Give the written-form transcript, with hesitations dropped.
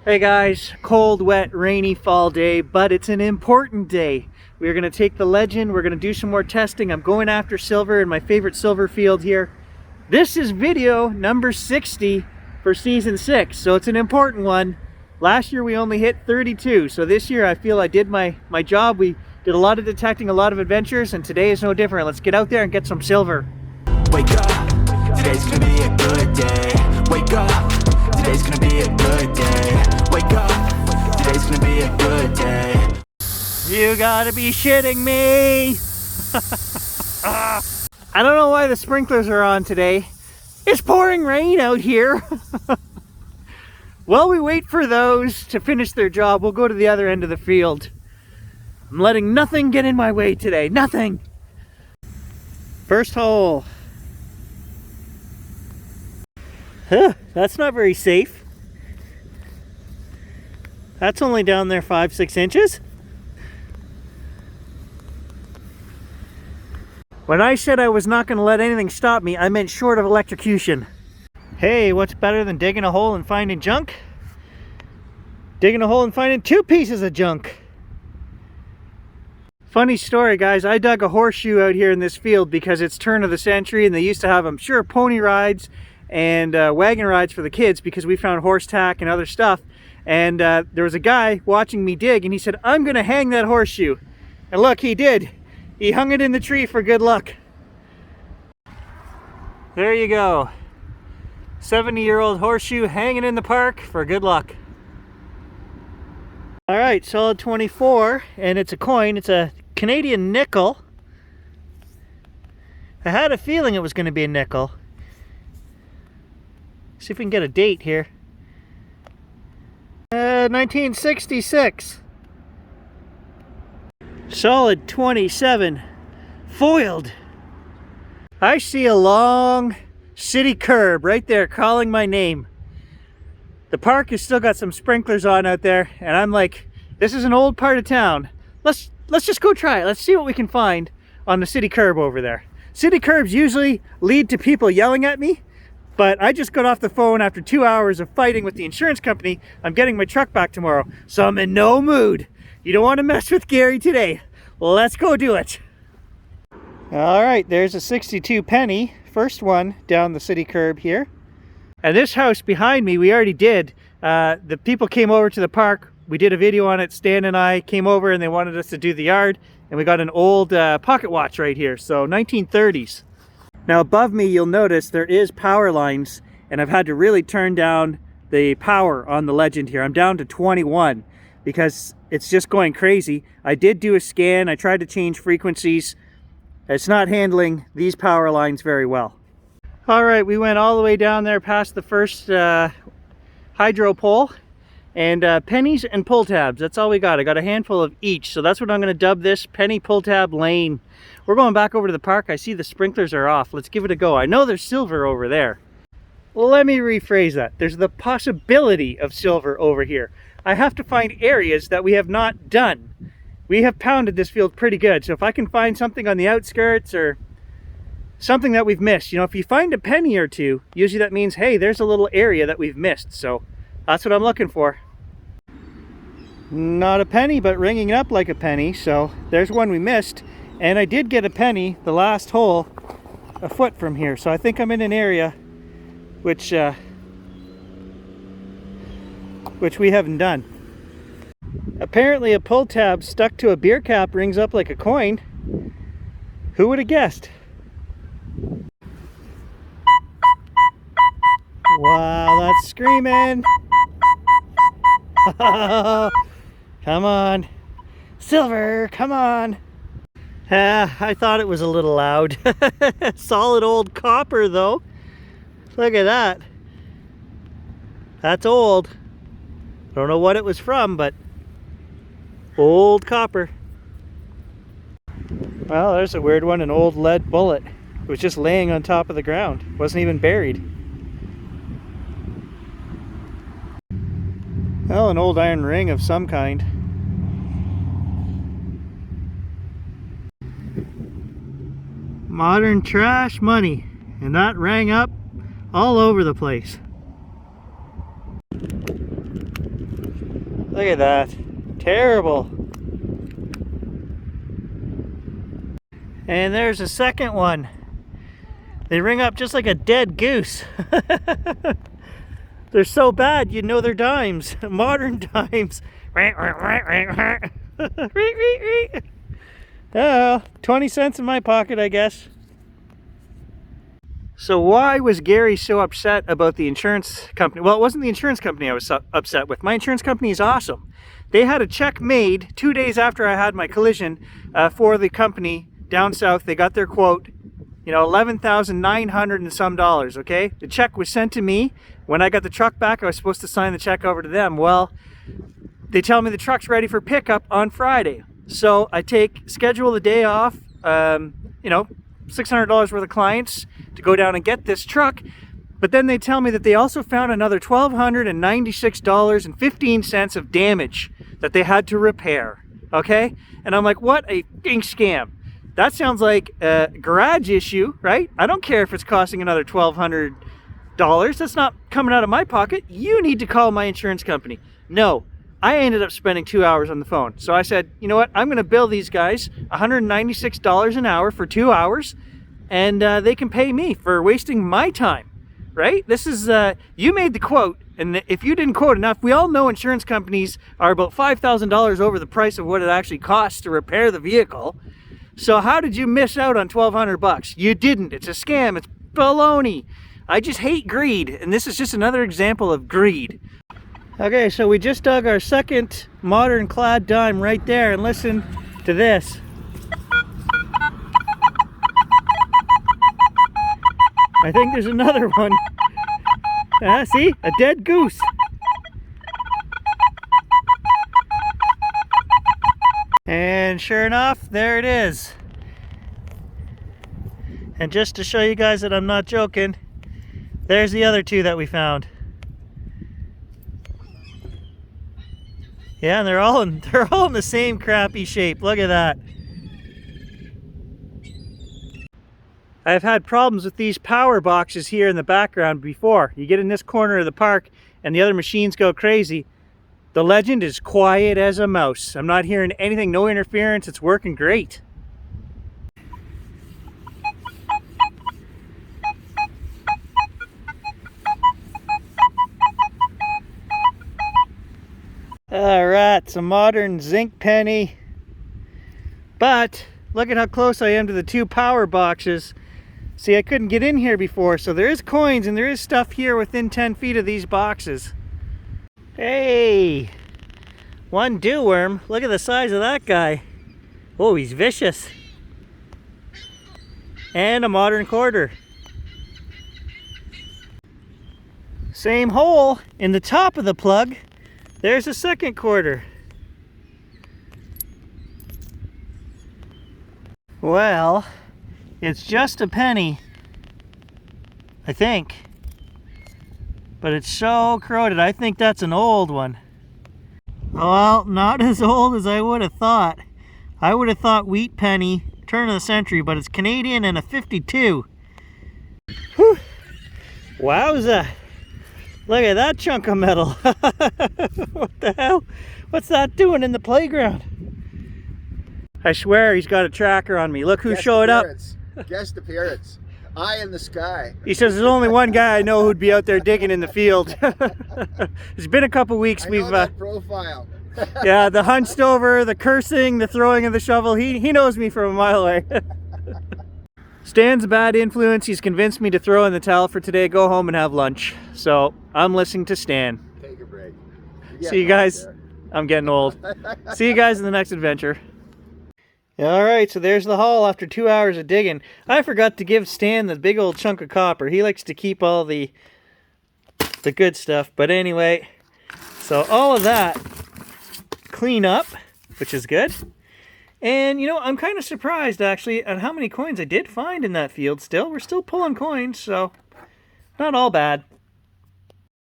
Hey guys, cold, wet, rainy fall day, but it's an important day. We're going to take the Legend, we're going to do some more testing. I'm going after silver in my favorite silver field here. This is video number 60 for season 6, so it's an important one. Last year we only hit 32, so this year I feel I did my job. We did a lot of detecting, a lot of adventures, and today is no different. Let's get out there and get some silver. Wake up, today's gonna be a good day. Wake up, today's gonna be a good day. Wake up, today's gonna be a good day. You gotta be shitting me! I don't know why the sprinklers are on today. It's pouring rain out here. While we wait for those to finish their job, we'll go to the other end of the field. I'm letting nothing get in my way today. Nothing! First hole. Huh, that's not very safe. That's only down there 5-6 inches. When I said I was not going to let anything stop me, I meant short of electrocution. Hey, what's better than digging a hole and finding junk? Digging a hole and finding 2 pieces of junk. Funny story, guys. I dug a horseshoe out here in this field because it's turn of the century and they used to have, I'm sure, pony rides and wagon rides for the kids because we found horse tack and other stuff. And there was a guy watching me dig and he said, I'm going to hang that horseshoe. And look, he did. He hung it in the tree for good luck. There you go. 70-year-old horseshoe hanging in the park for good luck. All right, solid 24, and it's a coin. It's a Canadian nickel. I had a feeling it was going to be a nickel. See if we can get a date here. 1966. Solid 27. Foiled. I see a long city curb right there calling my name. The park has still got some sprinklers on out there, and I'm like, this is an old part of town. Let's just go try it. Let's see what we can find on the city curb over there. City curbs usually lead to people yelling at me, but I just got off the phone after 2 hours of fighting with the insurance company. I'm getting my truck back tomorrow, so I'm in no mood. You don't want to mess with Gary today. Let's go do it. All right, there's a 62 penny. First one down the city curb here. And this house behind me, we already did. The people came over to the park. We did a video on it. Stan and I came over and they wanted us to do the yard. And we got an old pocket watch right here. So 1930s. Now above me, you'll notice there is power lines. And I've had to really turn down the power on the Legend here. I'm down to 21 because it's just going crazy. I did do a scan. I tried to change frequencies. It's not handling these power lines very well. All right, we went all the way down there past the first hydro pole, and pennies and pull tabs. That's all we got. I got a handful of each, so that's what I'm going to dub this penny pull tab lane. We're going back over to the park. I see the sprinklers are off. Let's give it a go. I know there's silver over there. Let me rephrase that. There's the possibility of silver over here. I have to find areas that we have not done. We have pounded this field pretty good, so if I can find something on the outskirts or something that we've missed, you know, if you find a penny or two, usually that means, hey, there's a little area that we've missed. So that's what I'm looking for. Not a penny, but ringing up like a penny. So there's one we missed. And I did get a penny the last hole a foot from here. So I think I'm in an area which we haven't done. Apparently a pull tab stuck to a beer cap rings up like a coin. Who would have guessed? Wow, that's screaming. Come on. Silver, come on. I thought it was a little loud. Solid old copper though. Look at that. That's old. Don't know what it was from, but old copper. Well, there's a weird one, an old lead bullet. It was just laying on top of the ground. Wasn't even buried. Well, an old iron ring of some kind. Modern trash money. And that rang up all over the place. Look at that. Terrible. And there's a second one. They ring up just like a dead goose. They're so bad, you know they're dimes. Modern dimes. Oh, 20 cents in my pocket, I guess. So why was Gary so upset about the insurance company? Well, it wasn't the insurance company I was upset with. My insurance company is awesome. They had a check made 2 days after I had my collision for the company down south. They got their quote, you know, $11,900 and some dollars, okay? The check was sent to me. When I got the truck back, I was supposed to sign the check over to them. Well, they tell me the truck's ready for pickup on Friday. So I schedule the day off, you know, $600 worth of clients to go down and get this truck. But then they tell me that they also found another $1,296.15 of damage that they had to repair, okay? And I'm like, what a dang scam. That sounds like a garage issue, right? I don't care if it's costing another $1,200. That's not coming out of my pocket. You need to call my insurance company. No, I ended up spending 2 hours on the phone. So I said, you know what? I'm going to bill these guys $196 an hour for 2 hours, and they can pay me for wasting my time, right? This is, you made the quote, and if you didn't quote enough, we all know insurance companies are about $5,000 over the price of what it actually costs to repair the vehicle. So how did you miss out on $1,200? You didn't. It's a scam. It's baloney. I just hate greed, and this is just another example of greed. Okay, so we just dug our second modern clad dime right there, and listen to this. I think there's another one. See? A dead goose. And sure enough, there it is. And just to show you guys that I'm not joking, there's the other two that we found. Yeah, and they're all in the same crappy shape. Look at that. I've had problems with these power boxes here in the background before. You get in this corner of the park and the other machines go crazy. The Legend is quiet as a mouse. I'm not hearing anything, no interference. It's working great. Alright, some modern zinc penny. But look at how close I am to the two power boxes. See, I couldn't get in here before, so there is coins and there is stuff here within 10 feet of these boxes. Hey, one dew worm. Look at the size of that guy. Oh, he's vicious. And a modern quarter. Same hole in the top of the plug. There's a second quarter. Well, it's just a penny, I think. But it's so corroded. I think that's an old one. Well, not as old as I would have thought. I would have thought wheat penny, turn of the century, but it's Canadian and a 52. Whew. Wowza. Look at that chunk of metal. What the hell? What's that doing in the playground? I swear he's got a tracker on me. Look who showed up. Guest appearance. Eye in the sky. He says there's only one guy I know who'd be out there digging in the field. It's been a couple weeks. We've that profile. Yeah, the hunched over, the cursing, the throwing of the shovel. He knows me from a mile away. Stan's a bad influence. He's convinced me to throw in the towel for today, go home and have lunch. So I'm listening to Stan. Take a break. See you guys. I'm getting old. See you guys in the next adventure. Alright, so there's the haul after 2 hours of digging. I forgot to give Stan the big old chunk of copper. He likes to keep all the good stuff. But anyway, so all of that clean up, which is good. And, you know, I'm kind of surprised, actually, at how many coins I did find in that field still. We're still pulling coins, so not all bad.